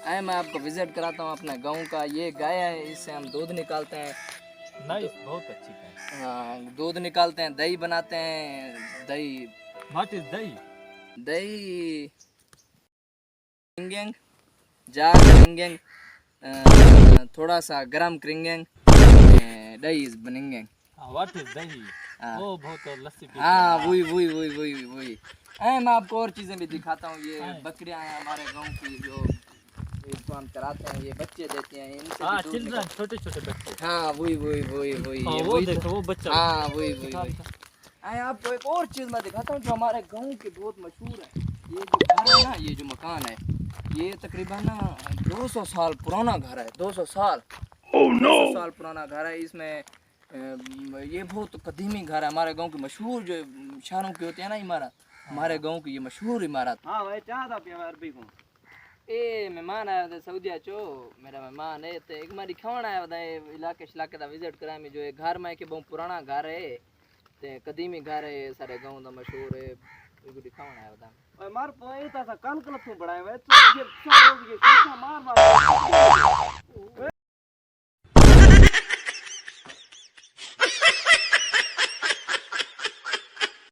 आए मैं आपको विजिट कराता हूँ अपने गांव का। ये गाय है, इससे हम दूध निकालते हैं। नाइस, बहुत अच्छी गाय। हाँ, दूध निकालते हैं, दही बनाते हैं। दही व्हाट इज दही? दही क्रिंगेंग, जार क्रिंगेंग, थोड़ा सा गरम क्रिंगेंग, दही इज बनेंगे। व्हाट इज दही? हाँ ओ बहुत लस्सी पीते हाँ, हैं। वही। मैं आपको और चीज़ें भी दिखाता हूँ। ये हाँ। बकरियाँ हैं हमारे गांव की, जो इसको हम चराते हैं, ये बच्चे देते हैं, इनसे हाँ, भी दूध चिल्ड्रन, छोटे छोटे बच्चे। निकल। हाँ वही हाँ, ये वो वही देखो, तो। वो बच्चा। हाँ वही दिखा दिखा। आपको एक और चीज़ मैं दिखाता हूँ जो हमारे गांव की बहुत मशहूर है। ये जो घर है ना, ये जो मकान है, ये तकरीबन ना 200 साल पुराना घर है। 200 साल, 200 साल पुराना घर है। इसमें ये बहुत कदीमी घर है। हमारे गांव की मशहूर जो शहरों की होती है ना इमारत, हमारे गांव की ये मशहूर इमारत। हाँ भाई, चाह था पिया अरबी को। ए मेहमान आया था सऊदीया चो, मेरा मेहमान है ते एक मारी खावण आया था इलाके दा विजिट करा में। जो ये घर में के बहुत पुराना घर है, ते कदीमी घर है, सारे गांव दा मशहूर है। कोई दिखावण आया था। ओए मार पोई ता सा कल कल तू बड़ाए वे तो ये मार मार